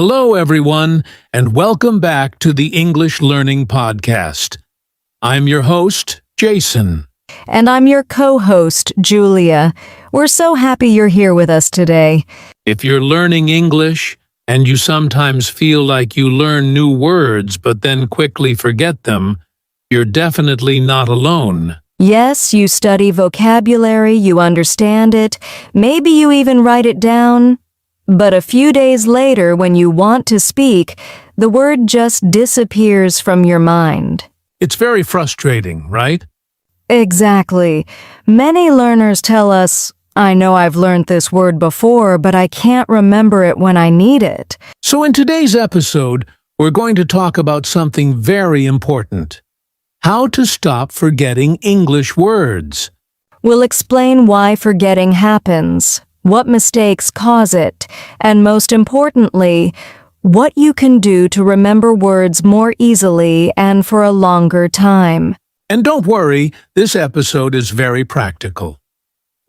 Hello, everyone, and welcome back to the English Learning Podcast. I'm your host, Jason. And I'm your co-host, Julia. We're so happy you're here with us today. If you're learning English and you sometimes feel like you learn new words but then quickly forget them, you're definitely not alone. Yes, you study vocabulary, you understand it, maybe you even write it down. But a few days later, when you want to speak, the word just disappears from your mind. It's very frustrating, right? Exactly. Many learners tell us, I know I've learned this word before, but I can't remember it when I need it. So in today's episode, we're going to talk about something very important. How to stop forgetting English words. We'll explain why forgetting happens, what mistakes cause it, and most importantly, what you can do to remember words more easily and for a longer time. And don't worry, this episode is very practical.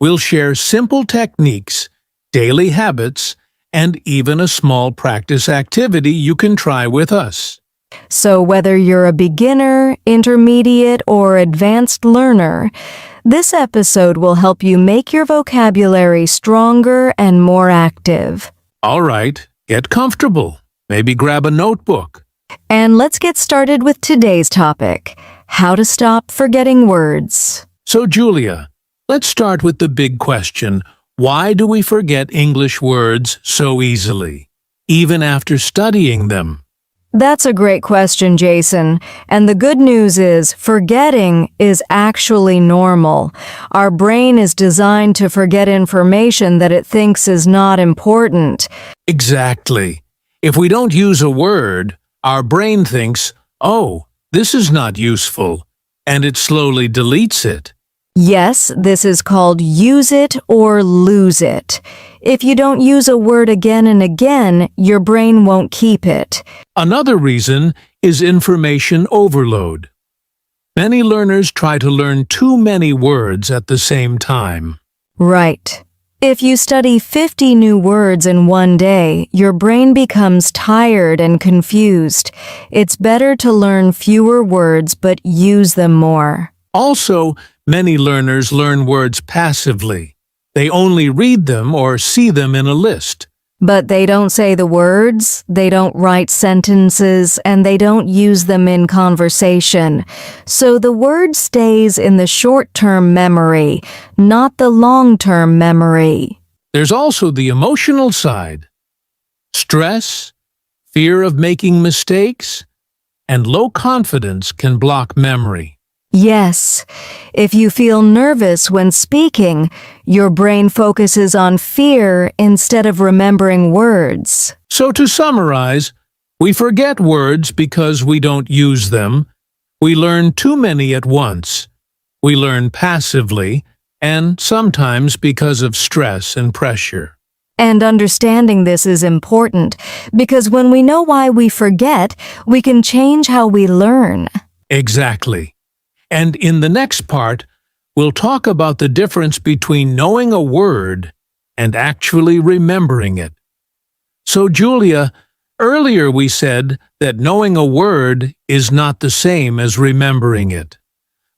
We'll share simple techniques, daily habits, and even a small practice activity you can try with us. So whether you're a beginner, intermediate, or advanced learner, this episode will help you make your vocabulary stronger and more active. All right, get comfortable. Maybe grab a notebook. And let's get started with today's topic, how to stop forgetting words. So, Julia, let's start with the big question. Why do we forget English words so easily, even after studying them? That's a great question, Jason. And the good news is, forgetting is actually normal. Our brain is designed to forget information that it thinks is not important. Exactly. If we don't use a word, our brain thinks, oh, this is not useful, and it slowly deletes it. Yes, this is called use it or lose it. If you don't use a word again and again, your brain won't keep it. Another reason is information overload. Many learners try to learn too many words at the same time. Right. If you study 50 new words in one day, your brain becomes tired and confused. It's better to learn fewer words but use them more. Also, many learners learn words passively. They only read them or see them in a list. But they don't say the words, they don't write sentences, and they don't use them in conversation. So the word stays in the short-term memory, not the long-term memory. There's also the emotional side. Stress, fear of making mistakes, and low confidence can block memory. Yes, if you feel nervous when speaking, your brain focuses on fear instead of remembering words. So to summarize, we forget words because we don't use them. We learn too many at once. We learn passively, and sometimes because of stress and pressure. And understanding this is important, because when we know why we forget, we can change how we learn. Exactly. And in the next part, we'll talk about the difference between knowing a word and actually remembering it. So, Julia, earlier we said that knowing a word is not the same as remembering it.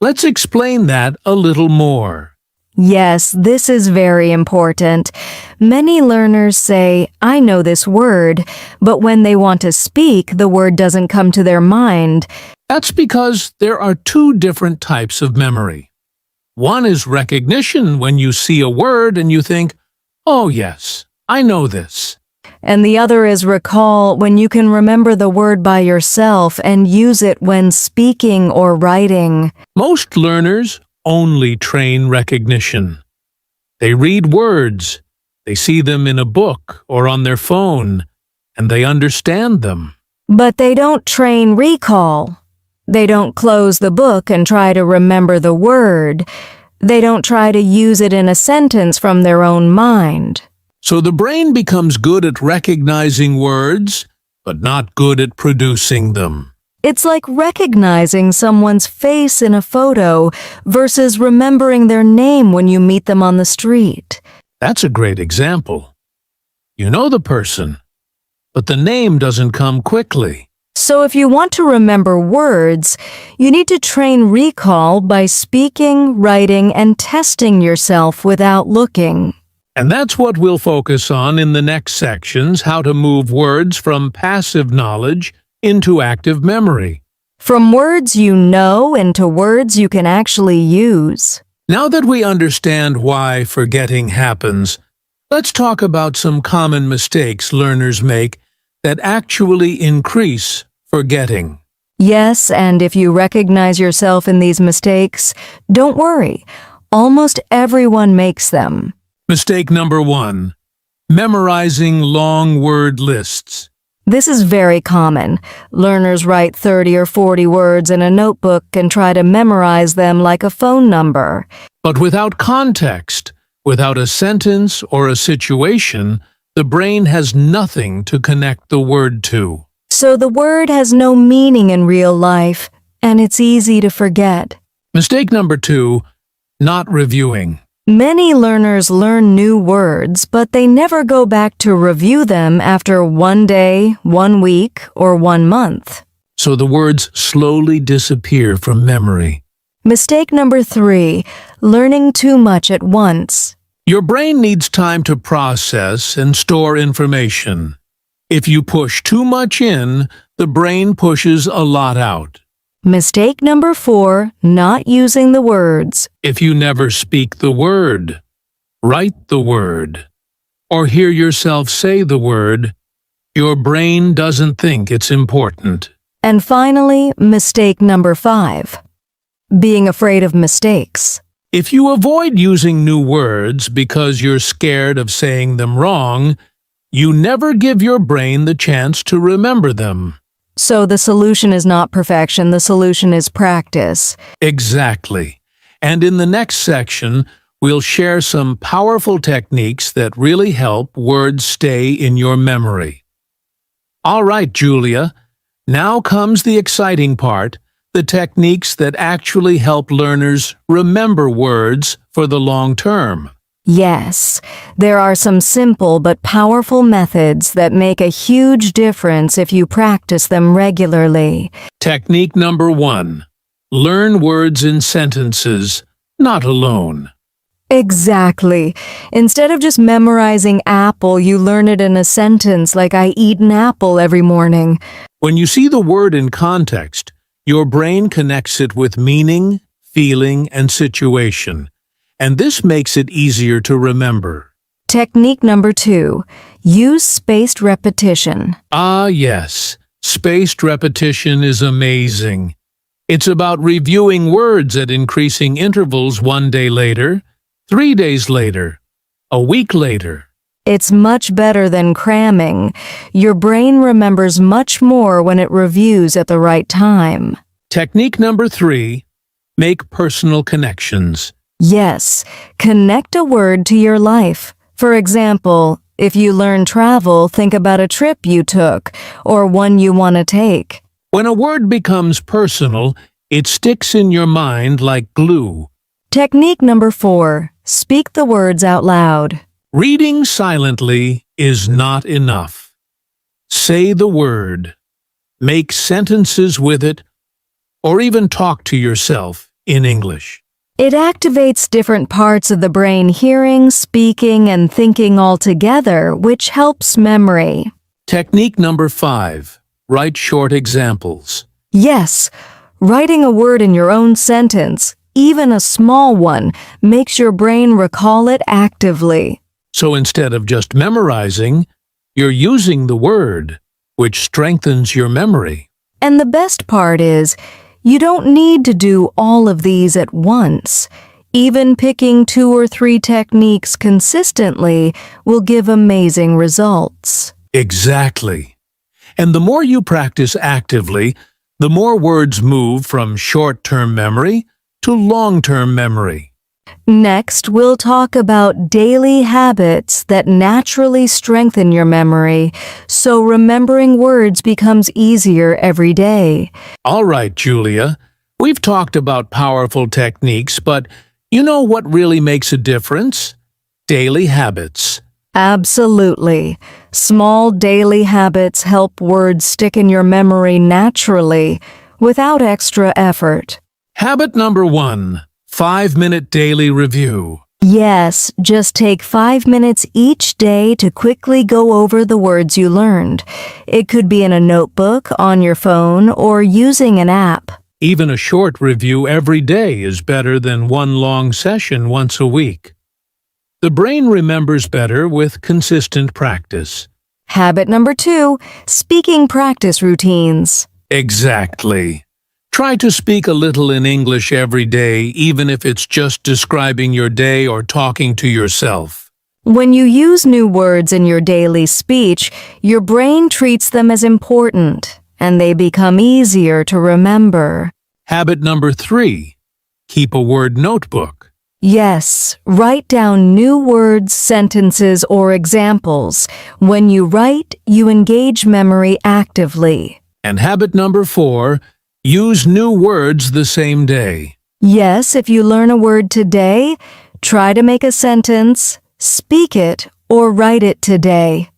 Let's explain that a little more. Yes, this is very important. Many learners say, I know this word, but when they want to speak, the word doesn't come to their mind. That's because there are two different types of memory. One is recognition, when you see a word and you think, oh yes, I know this. And the other is recall, when you can remember the word by yourself and use it when speaking or writing. Most learners only train recognition. They read words, they see them in a book or on their phone, and they understand them. But they don't train recall. They don't close the book and try to remember the word. They don't try to use it in a sentence from their own mind. So the brain becomes good at recognizing words, but not good at producing them. It's like recognizing someone's face in a photo versus remembering their name when you meet them on the street. That's a great example. You know the person, but the name doesn't come quickly. So if you want to remember words, you need to train recall by speaking, writing, and testing yourself without looking. And that's what we'll focus on in the next sections, how to move words from passive knowledge into active memory. From words you know into words you can actually use. Now that we understand why forgetting happens, let's talk about some common mistakes learners make that actually increase forgetting. Yes, and if you recognize yourself in these mistakes, don't worry. Almost everyone makes them. Mistake number 1. Memorizing long word lists. This is very common. Learners write 30 or 40 words in a notebook and try to memorize them like a phone number. But without context, without a sentence or a situation, the brain has nothing to connect the word to. So the word has no meaning in real life, and it's easy to forget. Mistake number 2. Not reviewing. Many learners learn new words, but they never go back to review them after 1 day, 1 week, or 1 month. So the words slowly disappear from memory. Mistake number 3, learning too much at once. Your brain needs time to process and store information. If you push too much in, the brain pushes a lot out. Mistake number 4, not using the words. If you never speak the word, write the word, or hear yourself say the word, your brain doesn't think it's important. And finally, mistake number 5, being afraid of mistakes. If you avoid using new words because you're scared of saying them wrong, you never give your brain the chance to remember them. So the solution is not perfection, the solution is practice. Exactly. And in the next section, we'll share some powerful techniques that really help words stay in your memory. All right, Julia, now comes the exciting part, the techniques that actually help learners remember words for the long term. Yes, there are some simple but powerful methods that make a huge difference if you practice them regularly. Technique number 1. Learn words in sentences, not alone. Exactly. Instead of just memorizing apple, you learn it in a sentence like I eat an apple every morning. When you see the word in context, your brain connects it with meaning, feeling, and situation. And this makes it easier to remember. Technique number 2, use spaced repetition. Ah, yes. Spaced repetition is amazing. It's about reviewing words at increasing intervals 1 day later, 3 days later, a week later. It's much better than cramming. Your brain remembers much more when it reviews at the right time. Technique number 3, make personal connections. Yes, connect a word to your life. For example, if you learn travel, think about a trip you took or one you want to take. When a word becomes personal, it sticks in your mind like glue. Technique number 4, speak the words out loud. Reading silently is not enough. Say the word, make sentences with it, or even talk to yourself in English. It activates different parts of the brain, hearing, speaking, and thinking all together, which helps memory. Technique number 5, write short examples. Yes, writing a word in your own sentence, even a small one, makes your brain recall it actively. So instead of just memorizing, you're using the word, which strengthens your memory. And the best part is, you don't need to do all of these at once. Even picking 2 or 3 techniques consistently will give amazing results. Exactly. And the more you practice actively, the more words move from short-term memory to long-term memory. Next, we'll talk about daily habits that naturally strengthen your memory, so remembering words becomes easier every day. All right, Julia, we've talked about powerful techniques, but you know what really makes a difference? Daily habits. Absolutely. Small daily habits help words stick in your memory naturally, without extra effort. Habit number 1, 5-minute daily review. Yes, just take 5 minutes each day to quickly go over the words you learned. It could be in a notebook, on your phone, or using an app. Even a short review every day is better than one long session once a week. The brain remembers better with consistent practice. Habit number 2, speaking practice routines. Exactly. Try to speak a little in English every day, even if it's just describing your day or talking to yourself. When you use new words in your daily speech, your brain treats them as important, and they become easier to remember. Habit number 3, keep a word notebook. Yes, write down new words, sentences, or examples. When you write, you engage memory actively. And habit number 4, use new words the same day. Yes, if you learn a word today, try to make a sentence, speak it, or write it today.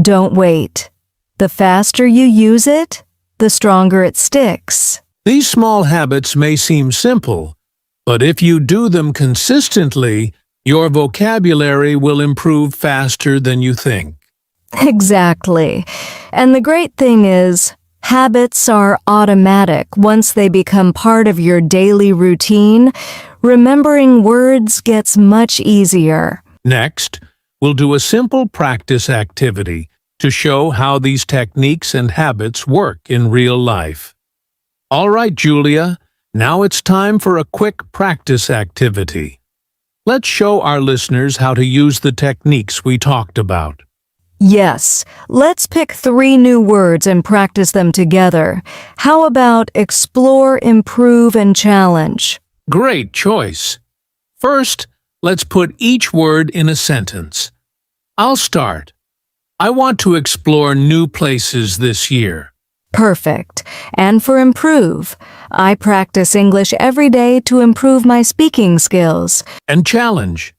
Don't wait. The faster you use it, the stronger it sticks. These small habits may seem simple, but if you do them consistently, your vocabulary will improve faster than you think. Exactly. And the great thing is, habits are automatic. Once they become part of your daily routine, remembering words gets much easier. Next, we'll do a simple practice activity to show how these techniques and habits work in real life. All right, Julia, now it's time for a quick practice activity. Let's show our listeners how to use the techniques we talked about. Yes, let's pick 3 new words and practice them together. How about explore, improve, and challenge? Great choice. First, let's put each word in a sentence. I'll start. I want to explore new places this year. Perfect. And for improve, I practice English every day to improve my speaking skills. And challenge.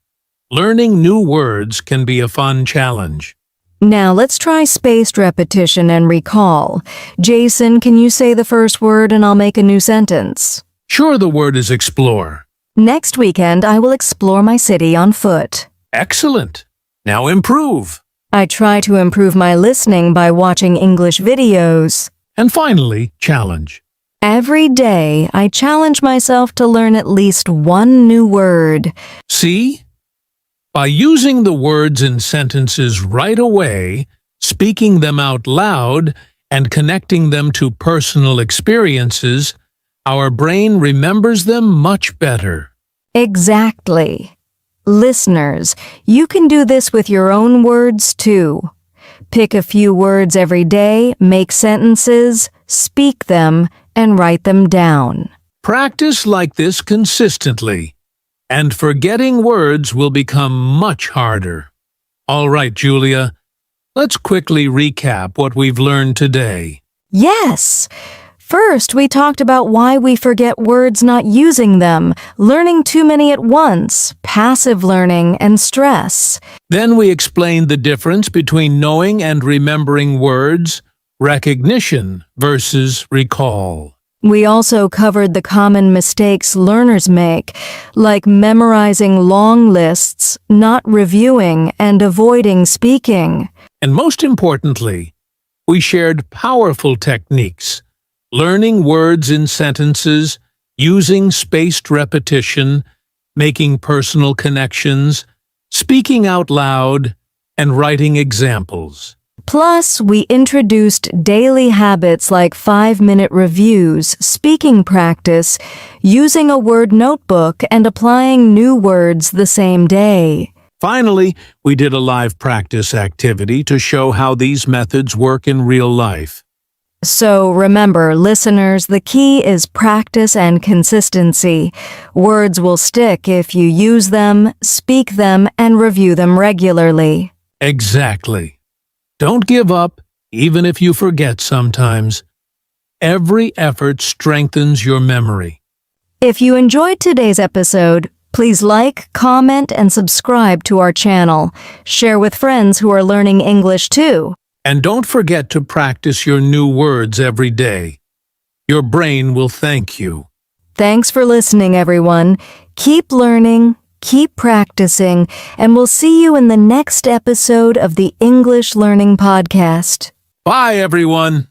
Learning new words can be a fun challenge. Now let's try spaced repetition and recall. Jason, can you say the first word and I'll make a new sentence? Sure, the word is explore. Next weekend, I will explore my city on foot. Excellent. Now improve. I try to improve my listening by watching English videos. And finally, challenge. Every day, I challenge myself to learn at least one new word. See? By using the words in sentences right away, speaking them out loud, and connecting them to personal experiences, our brain remembers them much better. Exactly. Listeners, you can do this with your own words too. Pick a few words every day, make sentences, speak them, and write them down. Practice like this consistently, and forgetting words will become much harder. All right, Julia, let's quickly recap what we've learned today. Yes! First, we talked about why we forget words not using them, learning too many at once, passive learning, and stress. Then we explained the difference between knowing and remembering words, recognition versus recall. We also covered the common mistakes learners make, like memorizing long lists, not reviewing, and avoiding speaking. And most importantly, we shared powerful techniques, learning words in sentences, using spaced repetition, making personal connections, speaking out loud, and writing examples. Plus, we introduced daily habits like 5-minute reviews, speaking practice, using a word notebook, and applying new words the same day. Finally, we did a live practice activity to show how these methods work in real life. So remember, listeners, the key is practice and consistency. Words will stick if you use them, speak them, and review them regularly. Exactly. Don't give up, even if you forget sometimes. Every effort strengthens your memory. If you enjoyed today's episode, Please like, comment, and subscribe to our channel. Share with friends who are learning English too. And don't forget to practice your new words every day. Your brain will thank you. Thanks for listening, everyone. Keep learning, keep practicing, and we'll see you in the next episode of the English Learning Podcast. Bye, everyone.